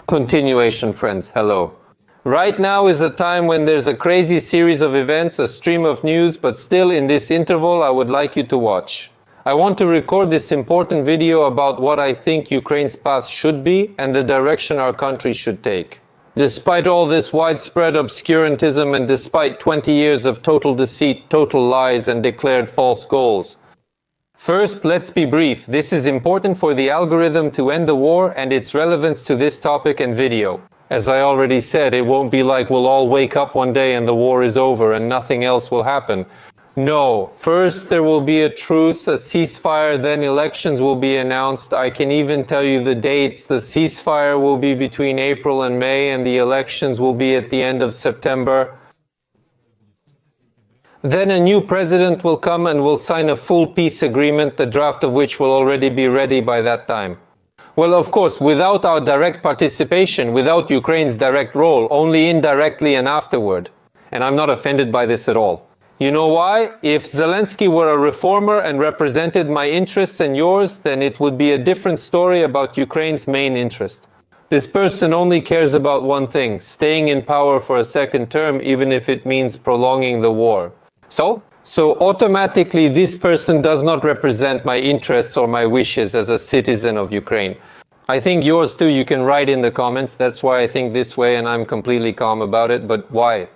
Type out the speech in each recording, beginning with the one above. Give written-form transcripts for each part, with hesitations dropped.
Continuation, friends, hello. Right now is a time when there's a crazy series of events, a stream of news, but still in this interval I would like you to watch. I want to record this important video about what I think Ukraine's path should be and the direction our country should take. Despite all this widespread obscurantism and despite 20 years of total deceit, total lies and declared false goals. First, let's be brief. This is important for the algorithm to end the war and its relevance to this topic and video. As I already said, it won't be like we'll all wake up one day and the war is over and nothing else will happen. No, first there will be a truce, a ceasefire, then elections will be announced. I can even tell you the dates. The ceasefire will be between April and May and the elections will be at the end of September. Then a new president will come and will sign a full peace agreement, the draft of which will already be ready by that time. Well, of course, without our direct participation, without Ukraine's direct role, only indirectly and afterward. And I'm not offended by this at all. You know why? If Zelensky were a reformer and represented my interests and yours, then it would be a different story about Ukraine's main interest. This person only cares about one thing, staying in power for a second term, even if it means prolonging the war. So automatically this person does not represent my interests or my wishes as a citizen of Ukraine. I think yours too. You can write in the comments. That's why I think this way and I'm completely calm about it. But why?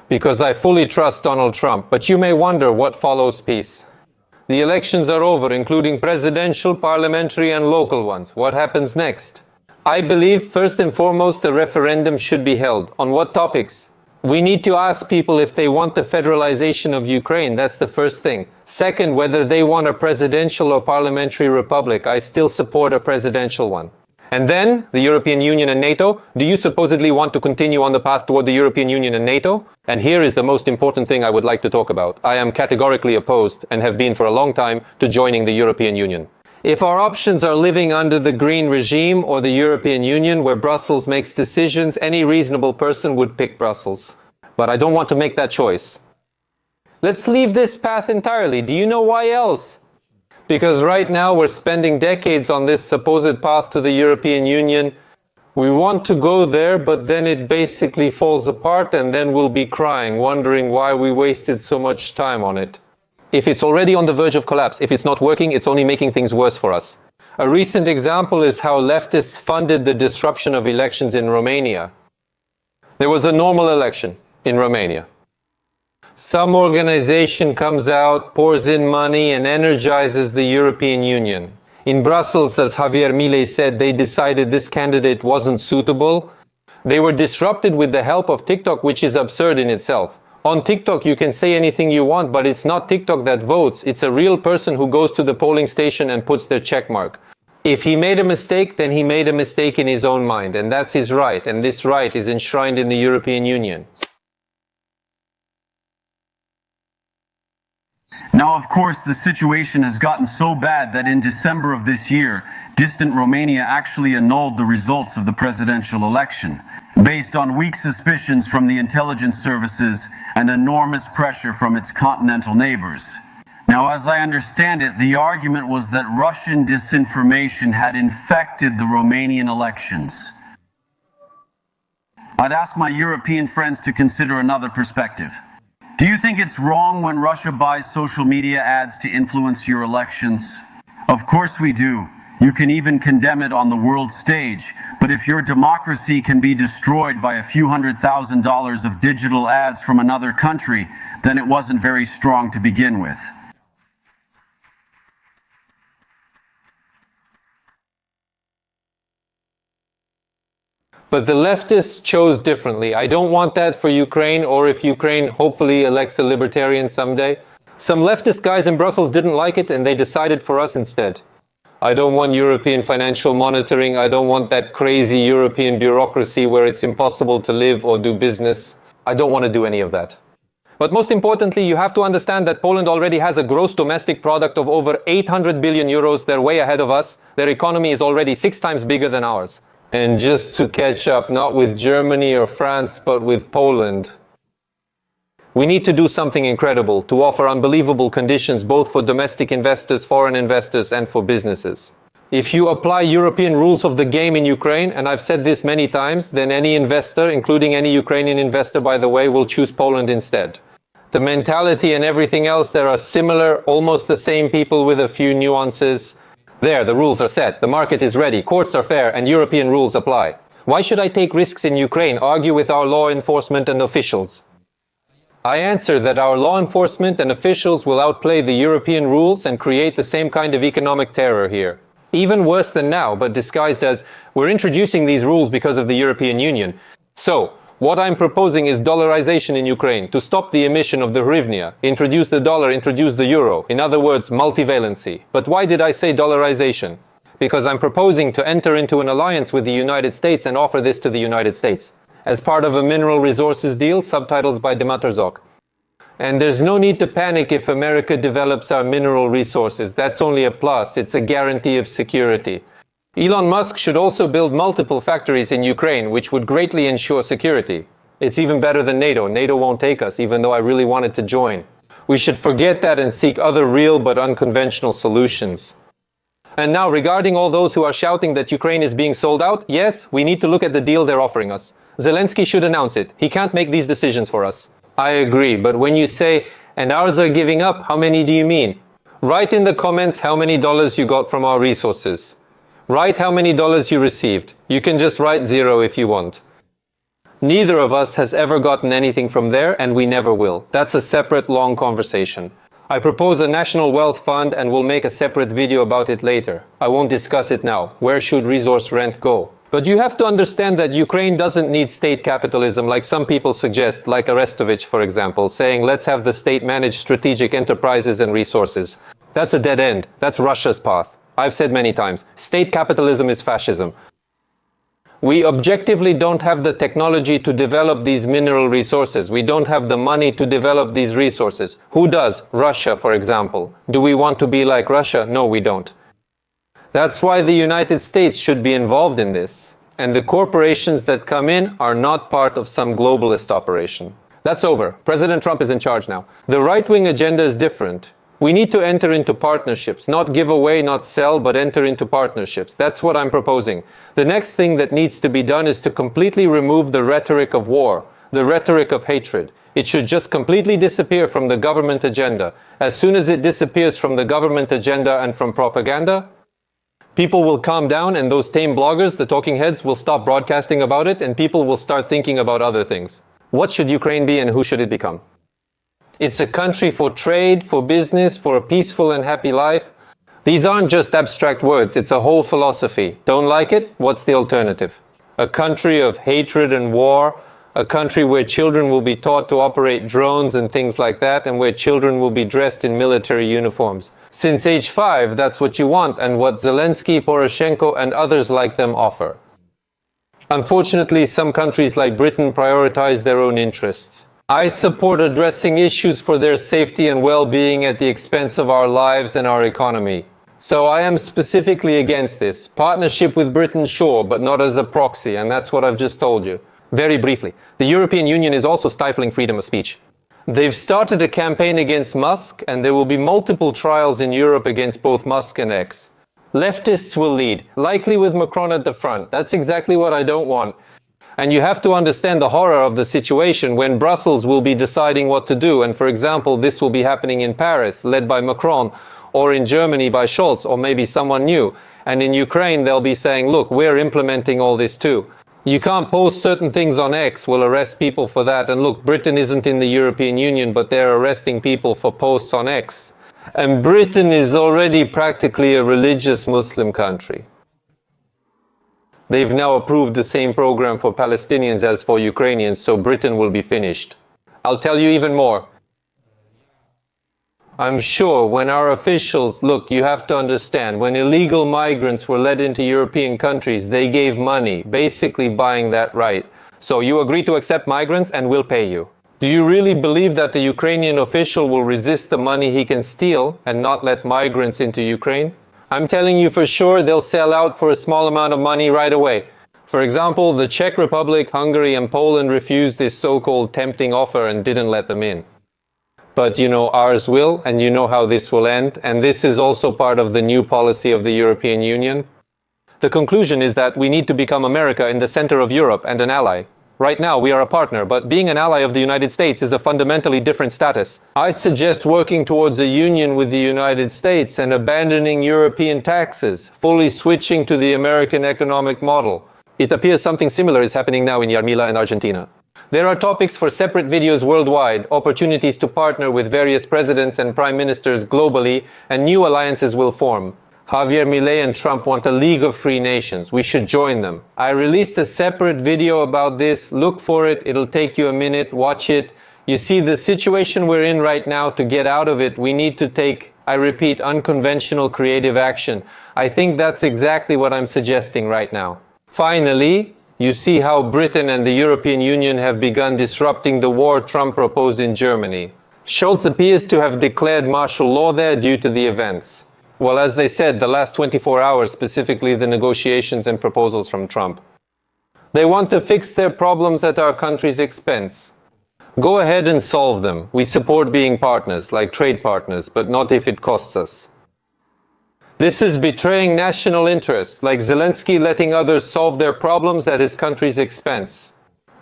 Because I fully trust Donald Trump. But you may wonder what follows peace. The elections are over, including presidential, parliamentary and local ones. What happens next? I believe first and foremost a referendum should be held. On what topics? We need to ask people if they want the federalization of Ukraine. That's the first thing. Second, whether they want a presidential or parliamentary republic. I still support a presidential one. And then, the European Union and NATO. Do you supposedly want to continue on the path toward the European Union and NATO? And here is the most important thing I would like to talk about. I am categorically opposed, and have been for a long time, to joining the European Union. If our options are living under the green regime or the European Union, where Brussels makes decisions, any reasonable person would pick Brussels. But I don't want to make that choice. Let's leave this path entirely. Do you know why else? Because right now we're spending decades on this supposed path to the European Union. We want to go there, but then it basically falls apart and then we'll be crying, wondering why we wasted so much time on it. If it's already on the verge of collapse, if it's not working, it's only making things worse for us. A recent example is how leftists funded the disruption of elections in Romania. There was a normal election in Romania. Some organization comes out, pours in money and energizes the European Union. In Brussels, as Javier Milei said, they decided this candidate wasn't suitable. They were disrupted with the help of TikTok, which is absurd in itself. On TikTok, you can say anything you want, but it's not TikTok that votes. It's a real person who goes to the polling station and puts their check mark. If he made a mistake, then he made a mistake in his own mind, and that's his right, and this right is enshrined in the European Union. Now, of course, the situation has gotten so bad that in December of this year, distant Romania actually annulled the results of the presidential election, based on weak suspicions from the intelligence services and enormous pressure from its continental neighbors. Now, as I understand it, the argument was that Russian disinformation had infected the Romanian elections. I'd ask my European friends to consider another perspective. Do you think it's wrong when Russia buys social media ads to influence your elections? Of course we do. You can even condemn it on the world stage. But if your democracy can be destroyed by a few $100,000 of digital ads from another country, then it wasn't very strong to begin with. But the leftists chose differently. I don't want that for Ukraine, or if Ukraine hopefully elects a libertarian someday. Some leftist guys in Brussels didn't like it and they decided for us instead. I don't want European financial monitoring. I don't want that crazy European bureaucracy where it's impossible to live or do business. I don't want to do any of that. But most importantly, you have to understand that Poland already has a gross domestic product of over 800 billion euros. They're way ahead of us. Their economy is already 6 times bigger than ours. And just to catch up, not with Germany or France, but with Poland. We need to do something incredible to offer unbelievable conditions both for domestic investors, foreign investors, and for businesses. If you apply European rules of the game in Ukraine, and I've said this many times, then any investor, including any Ukrainian investor, by the way, will choose Poland instead. The mentality and everything else, there are similar, almost the same people with a few nuances. There, the rules are set, the market is ready, courts are fair, and European rules apply. Why should I take risks in Ukraine, argue with our law enforcement and officials? I answer that our law enforcement and officials will outplay the European rules and create the same kind of economic terror here. Even worse than now, but disguised as, we're introducing these rules because of the European Union. So, what I'm proposing is dollarization in Ukraine, to stop the emission of the hryvnia, introduce the dollar, introduce the euro, in other words, multivalency. But why did I say dollarization? Because I'm proposing to enter into an alliance with the United States and offer this to the United States, as part of a mineral resources deal, subtitles by Dematerzok. And there's no need to panic if America develops our mineral resources. That's only a plus. It's a guarantee of security. Elon Musk should also build multiple factories in Ukraine, which would greatly ensure security. It's even better than NATO. NATO won't take us, even though I really wanted to join. We should forget that and seek other real but unconventional solutions. And now, regarding all those who are shouting that Ukraine is being sold out, yes, we need to look at the deal they're offering us. Zelensky should announce it. He can't make these decisions for us. I agree, but when you say, and ours are giving up, how many do you mean? Write in the comments how many dollars you got from our resources. Write how many dollars you received. You can just write 0 if you want. Neither of us has ever gotten anything from there, and we never will. That's a separate, long conversation. I propose a national wealth fund and we'll make a separate video about it later. I won't discuss it now. Where should resource rent go? But you have to understand that Ukraine doesn't need state capitalism like some people suggest, like Arestovich, for example, saying let's have the state manage strategic enterprises and resources. That's a dead end. That's Russia's path. I've said many times, state capitalism is fascism. We objectively don't have the technology to develop these mineral resources. We don't have the money to develop these resources. Who does? Russia, for example. Do we want to be like Russia? No, we don't. That's why the United States should be involved in this. And the corporations that come in are not part of some globalist operation. That's over. President Trump is in charge now. The right-wing agenda is different. We need to enter into partnerships, not give away, not sell, but enter into partnerships. That's what I'm proposing. The next thing that needs to be done is to completely remove the rhetoric of war, the rhetoric of hatred. It should just completely disappear from the government agenda. As soon as it disappears from the government agenda and from propaganda, people will calm down, and those tame bloggers, the talking heads, will stop broadcasting about it, and people will start thinking about other things. What should Ukraine be and who should it become? It's a country for trade, for business, for a peaceful and happy life. These aren't just abstract words, it's a whole philosophy. Don't like it? What's the alternative? A country of hatred and war, a country where children will be taught to operate drones and things like that, and where children will be dressed in military uniforms. Since age 5, that's what you want, and what Zelensky, Poroshenko, and others like them offer. Unfortunately, some countries like Britain prioritize their own interests. I support addressing issues for their safety and well-being at the expense of our lives and our economy. So I am specifically against this. Partnership with Britain, sure, but not as a proxy, and that's what I've just told you. Very briefly, the European Union is also stifling freedom of speech. They've started a campaign against Musk, and there will be multiple trials in Europe against both Musk and X. Leftists will lead, likely with Macron at the front. That's exactly what I don't want. And you have to understand the horror of the situation when Brussels will be deciding what to do. And for example, this will be happening in Paris, led by Macron, or in Germany by Scholz, or maybe someone new. And in Ukraine, they'll be saying, look, we're implementing all this too. You can't post certain things on X, we'll arrest people for that. And look, Britain isn't in the European Union, but they're arresting people for posts on X. And Britain is already practically a religious Muslim country. They've now approved the same program for Palestinians as for Ukrainians, so Britain will be finished. I'll tell you even more. I'm sure when our officials, look, you have to understand, when illegal migrants were led into European countries, they gave money, basically buying that right. So you agree to accept migrants and we'll pay you. Do you really believe that the Ukrainian official will resist the money he can steal and not let migrants into Ukraine? I'm telling you for sure they'll sell out for a small amount of money right away. For example, the Czech Republic, Hungary and Poland refused this so-called tempting offer and didn't let them in. But ours will, and you know how this will end. And this is also part of the new policy of the European Union. The conclusion is that we need to become America in the center of Europe and an ally. Right now, we are a partner, but being an ally of the United States is a fundamentally different status. I suggest working towards a union with the United States and abandoning European taxes, fully switching to the American economic model. It appears something similar is happening now in Yarmila and Argentina. There are topics for separate videos worldwide, opportunities to partner with various presidents and prime ministers globally, and new alliances will form. Javier Milei and Trump want a League of Free Nations. We should join them. I released a separate video about this. Look for it. It'll take you a minute. Watch it. You see, the situation we're in right now, to get out of it, we need to take, I repeat, unconventional creative action. I think that's exactly what I'm suggesting right now. Finally, you see how Britain and the European Union have begun disrupting the war Trump proposed in Germany. Scholz appears to have declared martial law there due to the events. Well, as they said, the last 24 hours, specifically the negotiations and proposals from Trump. They want to fix their problems at our country's expense. Go ahead and solve them. We support being partners, like trade partners, but not if it costs us. This is betraying national interests, like Zelensky letting others solve their problems at his country's expense.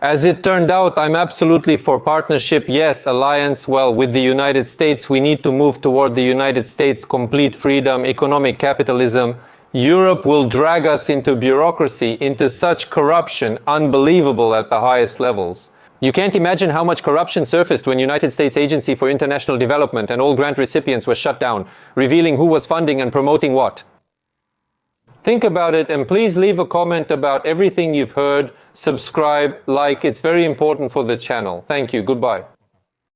As it turned out, I'm absolutely for partnership, yes, alliance. Well, with the United States, we need to move toward the United States' complete freedom, economic capitalism. Europe will drag us into bureaucracy, into such corruption, unbelievable at the highest levels. You can't imagine how much corruption surfaced when United States Agency for International Development and all grant recipients were shut down, revealing who was funding and promoting what. Think about it, and please leave a comment about everything you've heard. Subscribe, like, it's very important for the channel. Thank you. Goodbye.